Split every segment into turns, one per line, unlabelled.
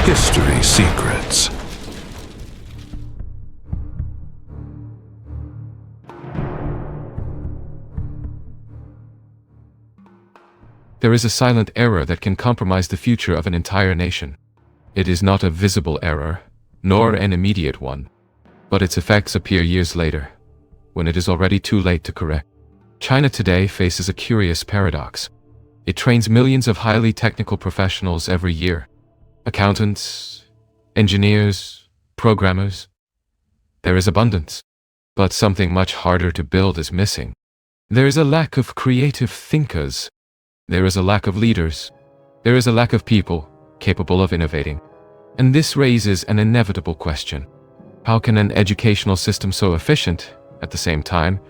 History Secrets.
There is a silent error that can compromise the future of an entire nation. It is not a visible error, nor an immediate one, but its effects appear years later, when it is already too late to correct. China today faces a curious paradox. It trains millions of highly technical professionals every year. Accountants, engineers, programmers. There is abundance. But something much harder to build is missing. There is a lack of creative thinkers. There is a lack of leaders. There is a lack of people capable of innovating. And this raises an inevitable question. How can an educational system so efficient, at the same time,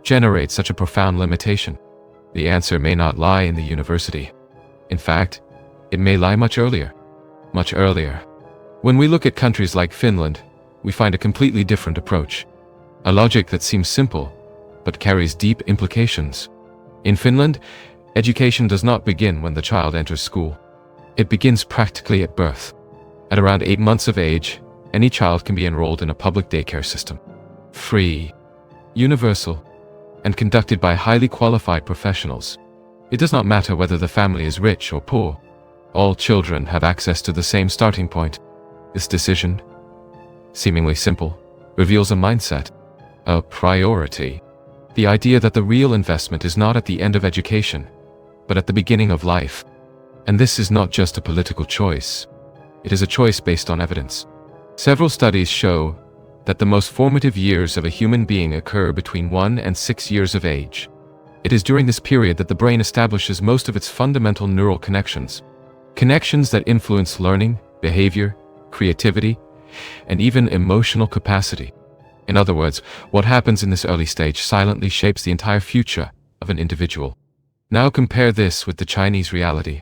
generate such a profound limitation? The answer may not lie in the university. In fact, it may lie much earlier. Much earlier. When we look at countries like Finland, we find a completely different approach. A logic that seems simple, but carries deep implications. In Finland, education does not begin when the child enters school. It begins practically at birth. At around 8 months of age, any child can be enrolled in a public daycare system. Free, universal, and conducted by highly qualified professionals. It does not matter whether the family is rich or poor. All children have access to the same starting point. This decision, seemingly simple, reveals a mindset, a priority. The idea that the real investment is not at the end of education, but at the beginning of life. And this is not just a political choice. It is a choice based on evidence. Several studies show that the most formative years of a human being occur between 1 and 6 years of age. It is during this period that the brain establishes most of its fundamental neural connections. Connections that influence learning, behavior, creativity, and even emotional capacity. In other words, what happens in this early stage silently shapes the entire future of an individual. Now compare this with the Chinese reality.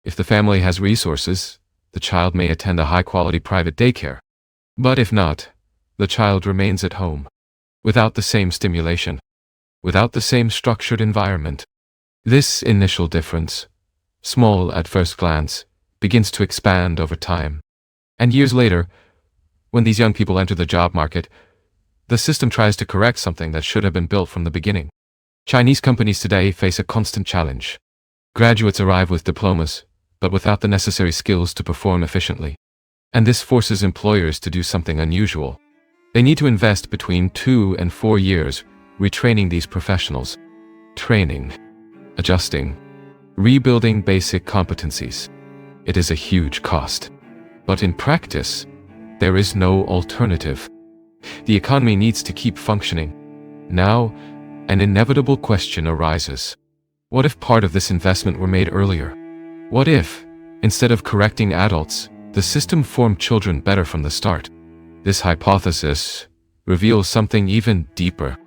If the family has resources, the child may attend a high-quality private daycare. But if not, the child remains at home, without the same stimulation, without the same structured environment. This initial difference, small at first glance, begins to expand over time. And years later, when these young people enter the job market, the system tries to correct something that should have been built from the beginning. Chinese companies today face a constant challenge. Graduates arrive with diplomas, but without the necessary skills to perform efficiently. And this forces employers to do something unusual. They need to invest between 2 and 4 years retraining these professionals. Training, adjusting, rebuilding basic competencies. It is a huge cost. But in practice, there is no alternative. The economy needs to keep functioning. Now, an inevitable question arises. What if part of this investment were made earlier? What if, instead of correcting adults, the system formed children better from the start? This hypothesis reveals something even deeper.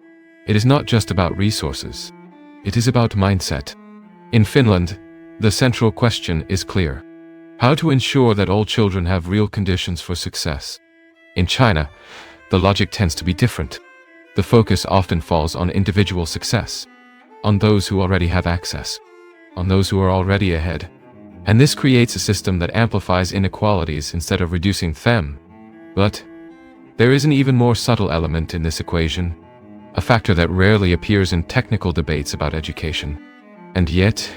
It is not just about resources. It is about mindset. In Finland, the central question is clear. How to ensure that all children have real conditions for success. In China, the logic tends to be different. The focus often falls on individual success, on those who already have access, on those who are already ahead. And this creates a system that amplifies inequalities instead of reducing them. But there is an even more subtle element in this equation, a factor that rarely appears in technical debates about education. And yet,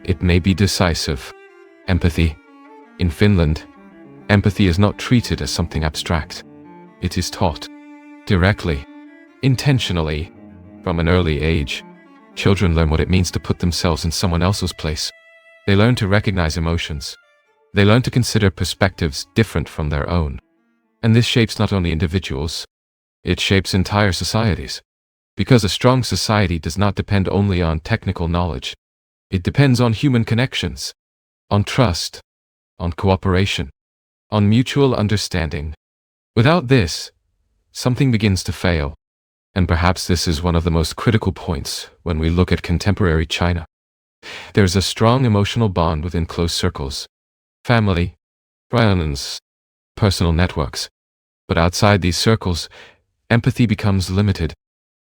it may be decisive. Empathy. In Finland, empathy is not treated as something abstract. It is taught directly, intentionally, from an early age. Children learn what it means to put themselves in someone else's place. They learn to recognize emotions. They learn to consider perspectives different from their own. And this shapes not only individuals, it shapes entire societies. Because a strong society does not depend only on technical knowledge. It depends on human connections, on trust, on cooperation, on mutual understanding. Without this, something begins to fail. And perhaps this is one of the most critical points when we look at contemporary China. There's a strong emotional bond within close circles. Family, friends, personal networks. But outside these circles, empathy becomes limited.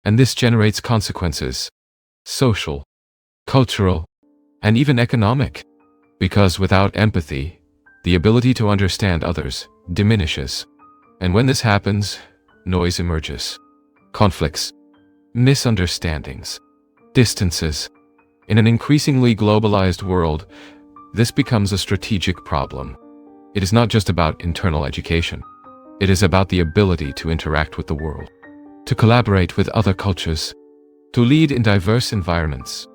And this generates consequences. Social, cultural, and even economic. Because without empathy, The ability to understand others diminishes. And when this happens, noise emerges. Conflicts, misunderstandings, distances. In an increasingly globalized world, this becomes a strategic problem. It is not just about internal education. It is about the ability to interact with the world, to collaborate with other cultures, to lead in diverse environments,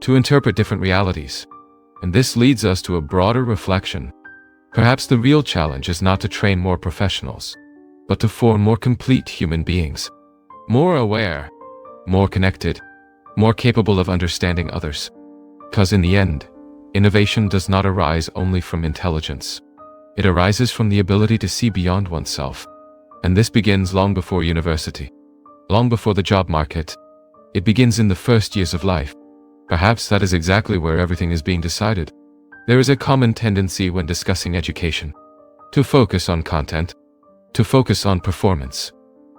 to interpret different realities. And this leads us to a broader reflection. Perhaps the real challenge is not to train more professionals, but to form more complete human beings, more aware, more connected, more capable of understanding others. Because in the end, innovation does not arise only from intelligence. It arises from the ability to see beyond oneself. And this begins long before university, long before the job market. It begins in the first years of life. Perhaps that is exactly where everything is being decided. There is a common tendency when discussing education to focus on content, to focus on performance,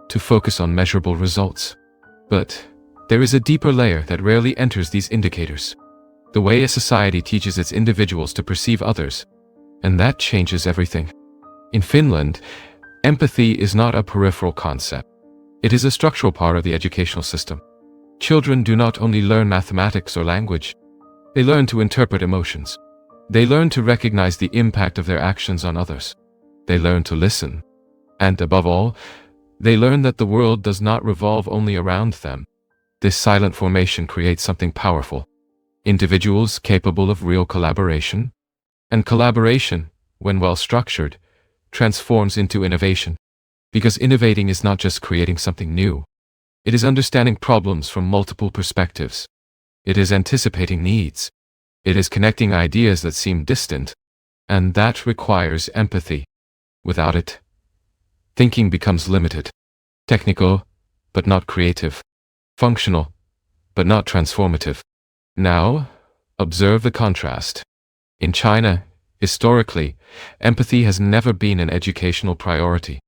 to focus on measurable results. But there is a deeper layer that rarely enters these indicators. The way a society teaches its individuals to perceive others. And that changes everything. In Finland, empathy is not a peripheral concept. It is a structural part of the educational system. Children do not only learn mathematics or language, they learn to interpret emotions. They learn to recognize the impact of their actions on others. They learn to listen. And above all, they learn that the world does not revolve only around them. This silent formation creates something powerful. Individuals capable of real collaboration. And collaboration, when well structured, transforms into innovation. Because innovating is not just creating something new. It is understanding problems from multiple perspectives. It is anticipating needs. It is connecting ideas that seem distant. And that requires empathy. Without it, thinking becomes limited. Technical, but not creative. Functional, but not transformative. Now, observe the contrast. In China, historically, empathy has never been an educational priority.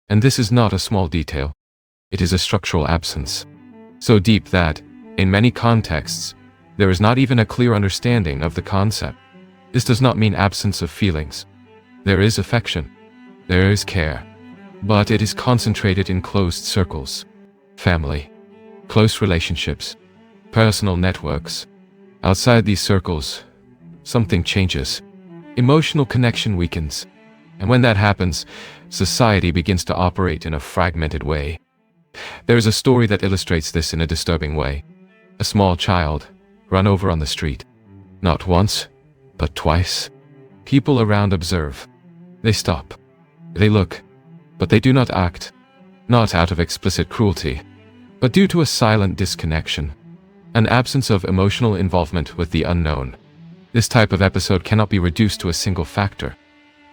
And this is not a small detail. It is a structural absence. So deep that, in many contexts, there is not even a clear understanding of the concept. This does not mean absence of feelings. There is affection. There is care. But it is concentrated in closed circles. Family, close relationships, personal networks. Outside these circles, something changes. Emotional connection weakens. And when that happens, society begins to operate in a fragmented way. There is a story that illustrates this in a disturbing way. A small child, run over on the street. Not once, but twice. People around observe. They stop. They look. But they do not act. Not out of explicit cruelty, but due to a silent disconnection. An absence of emotional involvement with the unknown. This type of episode cannot be reduced to a single factor,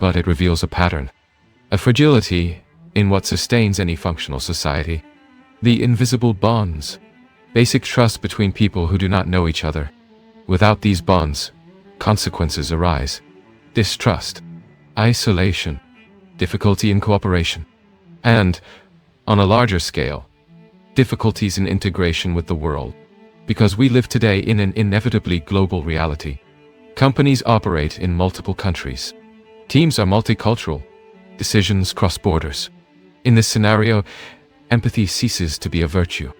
but it reveals a pattern. A fragility in what sustains any functional society. The invisible bonds. Basic trust between people who do not know each other. Without these bonds, consequences arise. Distrust, isolation, difficulty in cooperation, and, on a larger scale, difficulties in integration with the world. Because we live today in an inevitably global reality. Companies operate in multiple countries. Teams are multicultural. Decisions cross borders. In this scenario, empathy ceases to be a virtue.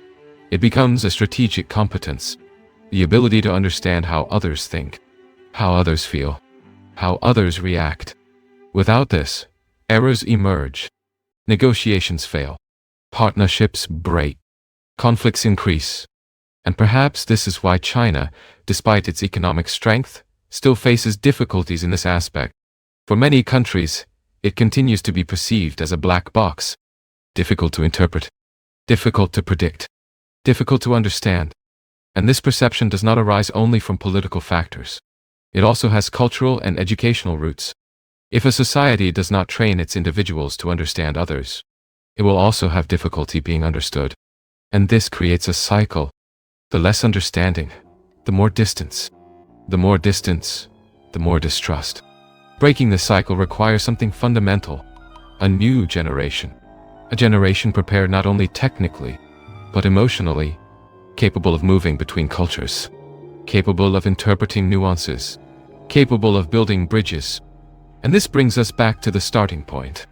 It becomes a strategic competence. The ability to understand how others think, how others feel, how others react. Without this, errors emerge. Negotiations fail. Partnerships break. Conflicts increase. And perhaps this is why China, despite its economic strength, still faces difficulties in this aspect. For many countries, it continues to be perceived as a black box. Difficult to interpret. Difficult to predict. Difficult to understand. And this perception does not arise only from political factors. It also has cultural and educational roots. If a society does not train its individuals to understand others, it will also have difficulty being understood. And this creates a cycle. The less understanding, the more distance. The more distance, the more distrust. Breaking this cycle requires something fundamental. A new generation. A generation prepared not only technically, but emotionally, capable of moving between cultures, capable of interpreting nuances, capable of building bridges, And this brings us back to the starting point.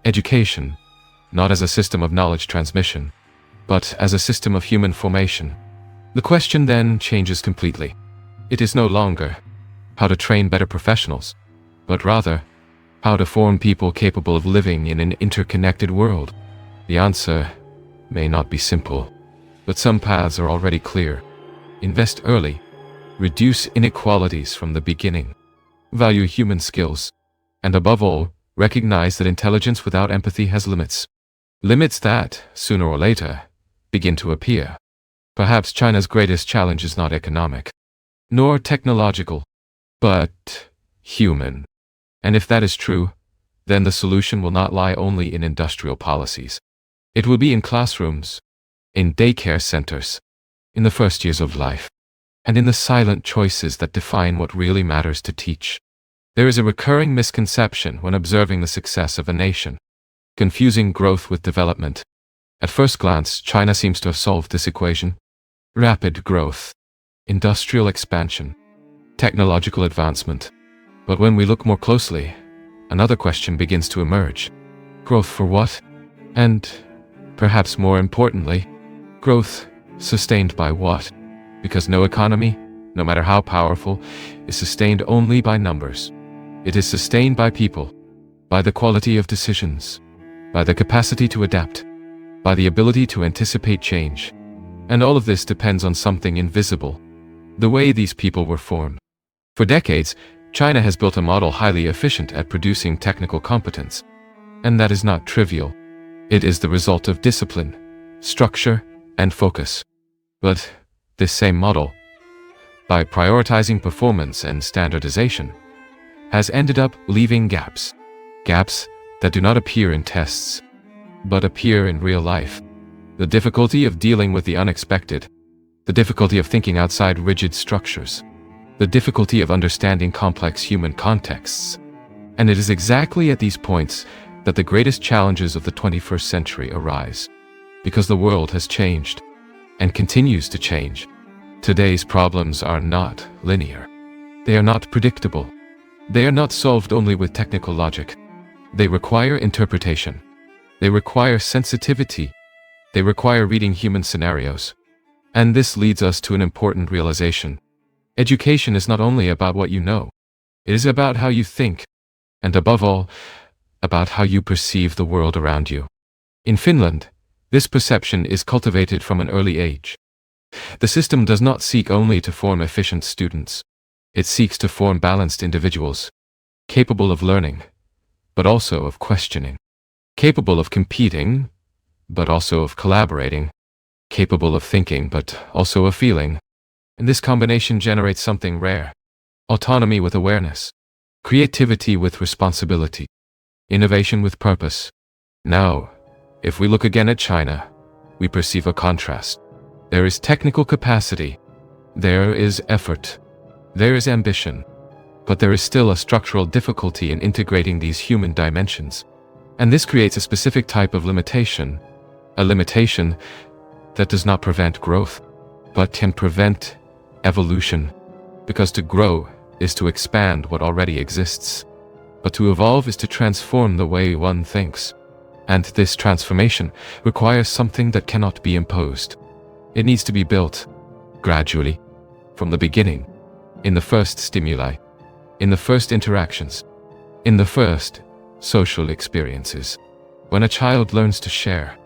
Education, not as a system of knowledge transmission, but as a system of human formation. The question then changes completely. It is no longer how to train better professionals, but rather how to form people capable of living in an interconnected world. The answer may not be simple, but some paths are already clear. Invest early, reduce inequalities from the beginning, value human skills, and above all, recognize that intelligence without empathy has limits. Limits that, sooner or later, begin to appear. Perhaps China's greatest challenge is not economic, nor technological, but human. And if that is true, then the solution will not lie only in industrial policies. It will be in classrooms, in daycare centers, in the first years of life, and in the silent choices that define what really matters to teach. There is a recurring misconception when observing the success of a nation, confusing growth with development. At first glance, China seems to have solved this equation. Rapid growth, industrial expansion, technological advancement. But when we look more closely, another question begins to emerge. Growth for what? And, perhaps more importantly, growth sustained by what? Because no economy, no matter how powerful, is sustained only by numbers. It is sustained by people, by the quality of decisions, by the capacity to adapt, by the ability to anticipate change. And all of this depends on something invisible, the way these people were formed. For decades, China has built a model highly efficient at producing technical competence. And that is not trivial. It is the result of discipline, structure, and focus. But this same model, by prioritizing performance and standardization, has ended up leaving gaps. Gaps that do not appear in tests, but appear in real life. The difficulty of dealing with the unexpected, the difficulty of thinking outside rigid structures, the difficulty of understanding complex human contexts. And it is exactly at these points that the greatest challenges of the 21st century arise. Because the world has changed, and continues to change. Today's problems are not linear. They are not predictable. They are not solved only with technical logic. They require interpretation. They require sensitivity. They require reading human scenarios. And this leads us to an important realization. Education is not only about what you know. It is about how you think, and above all, about how you perceive the world around you. In Finland, this perception is cultivated from an early age. The system does not seek only to form efficient students. It seeks to form balanced individuals, capable of learning, but also of questioning, capable of competing, but also of collaborating, capable of thinking, but also of feeling. And this combination generates something rare: autonomy with awareness, creativity with responsibility, innovation with purpose. Now, if we look again at China, we perceive a contrast. There is technical capacity, there is effort, there is ambition, but there is still a structural difficulty in integrating these human dimensions. And this creates a specific type of limitation, a limitation that does not prevent growth, but can prevent evolution. Because to grow is to expand what already exists, but to evolve is to transform the way one thinks. And this transformation requires something that cannot be imposed. It needs to be built, gradually, from the beginning, in the first stimuli, in the first interactions, in the first social experiences. When a child learns to share,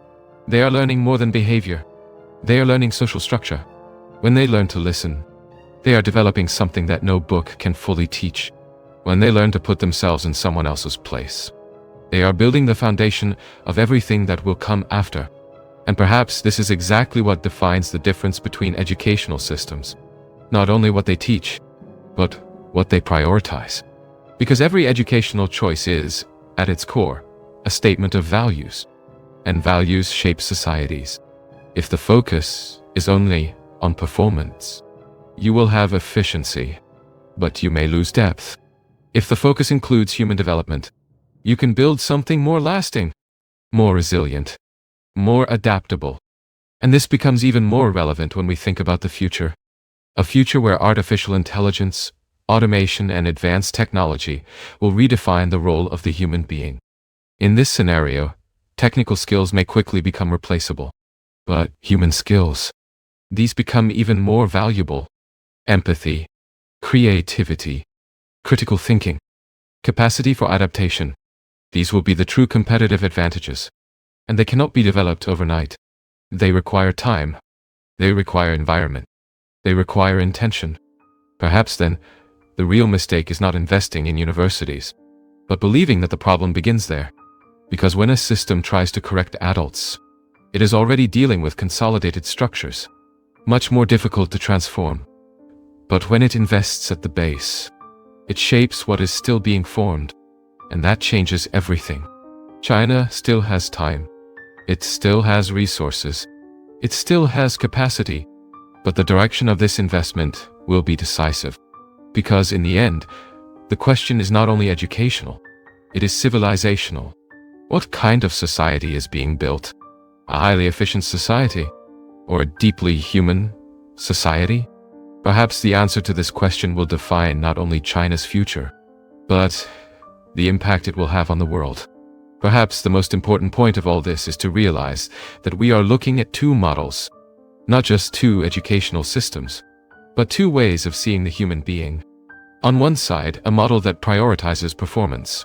they are learning more than behavior. They are learning social structure. When they learn to listen, they are developing something that no book can fully teach. When they learn to put themselves in someone else's place, they are building the foundation of everything that will come after. And perhaps this is exactly what defines the difference between educational systems. Not only what they teach, but what they prioritize. Because every educational choice is, at its core, a statement of values. And values shape societies. If the focus is only on performance, you will have efficiency, but you may lose depth. If the focus includes human development, you can build something more lasting, more resilient, more adaptable. And this becomes even more relevant when we think about the future. A future where artificial intelligence, automation, and advanced technology will redefine the role of the human being. In this scenario, technical skills may quickly become replaceable. But human skills, these become even more valuable. Empathy, creativity, critical thinking, capacity for adaptation. These will be the true competitive advantages. And they cannot be developed overnight. They require time. They require environment. They require intention. Perhaps then, the real mistake is not investing in universities, but believing that the problem begins there. Because when a system tries to correct adults, it is already dealing with consolidated structures, much more difficult to transform. But when it invests at the base, it shapes what is still being formed, and that changes everything. China still has time. It still has resources. It still has capacity. But the direction of this investment will be decisive. Because in the end, the question is not only educational, it is civilizational. What kind of society is being built? A highly efficient society? Or a deeply human society? Perhaps the answer to this question will define not only China's future, but the impact it will have on the world. Perhaps the most important point of all this is to realize that we are looking at two models, not just two educational systems, but two ways of seeing the human being. On one side, a model that prioritizes performance,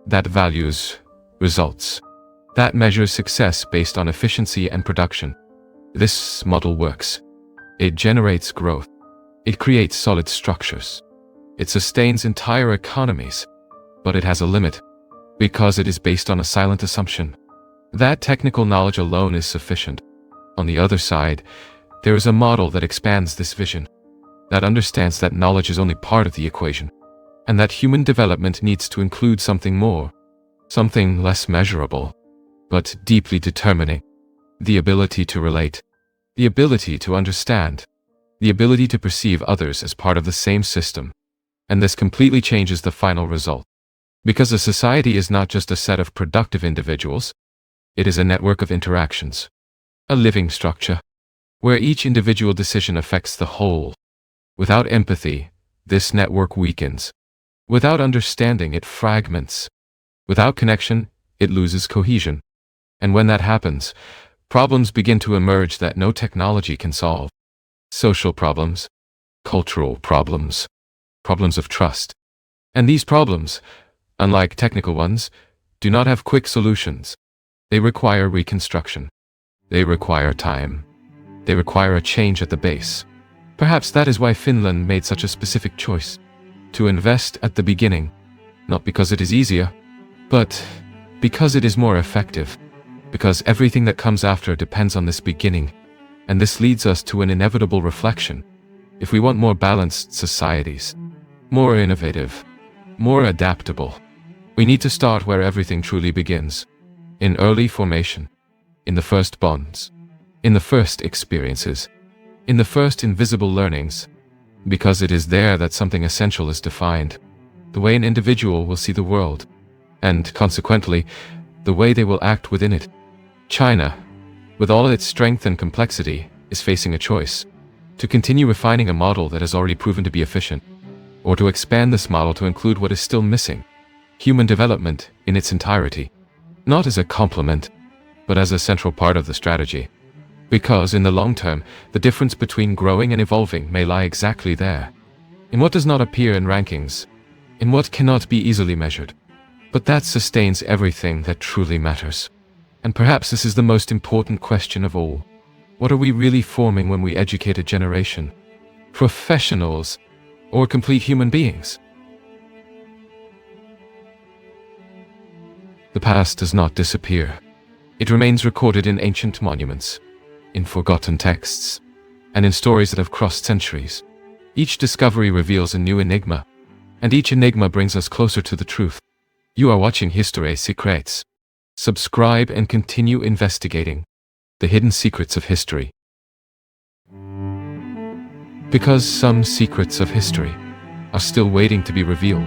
that values results, that measures success based on efficiency and production. This model works. It generates growth. It creates solid structures. It sustains entire economies. But it has a limit, because it is based on a silent assumption that technical knowledge alone is sufficient. On the other side, there is a model that expands this vision, that understands that knowledge is only part of the equation, and that human development needs to include something more, something less measurable, but deeply determining. The ability to relate, the ability to understand, the ability to perceive others as part of the same system. And this completely changes the final result. Because a society is not just a set of productive individuals, it is a network of interactions, a living structure, where each individual decision affects the whole. Without empathy, this network weakens. Without understanding, it fragments. Without connection, it loses cohesion. And when that happens, problems begin to emerge that no technology can solve. Social problems, cultural problems, problems of trust. And these problems, unlike technical ones, do not have quick solutions. They require reconstruction. They require time. They require a change at the base. Perhaps that is why Finland made such a specific choice. To invest at the beginning, not because it is easier, but because it is more effective. Because everything that comes after depends on this beginning. And this leads us to an inevitable reflection. If we want more balanced societies, more innovative, more adaptable, we need to start where everything truly begins. In early formation, in the first bonds, in the first experiences, in the first invisible learnings, because it is there that something essential is defined, the way an individual will see the world, and consequently, the way they will act within it. China, with all its strength and complexity, is facing a choice: to continue refining a model that has already proven to be efficient, or to expand this model to include what is still missing: human development in its entirety, not as a complement, but as a central part of the strategy. Because in the long term, the difference between growing and evolving may lie exactly there, in what does not appear in rankings, in what cannot be easily measured. But that sustains everything that truly matters. And perhaps this is the most important question of all. What are we really forming when we educate a generation? Professionals or complete human beings? The past does not disappear. It remains recorded in ancient monuments, in forgotten texts, and in stories that have crossed centuries. Each discovery reveals a new enigma, and each enigma brings us closer to the truth. You are watching History Secrets. Subscribe and continue investigating the hidden secrets of history. Because some secrets of history are still waiting to be revealed.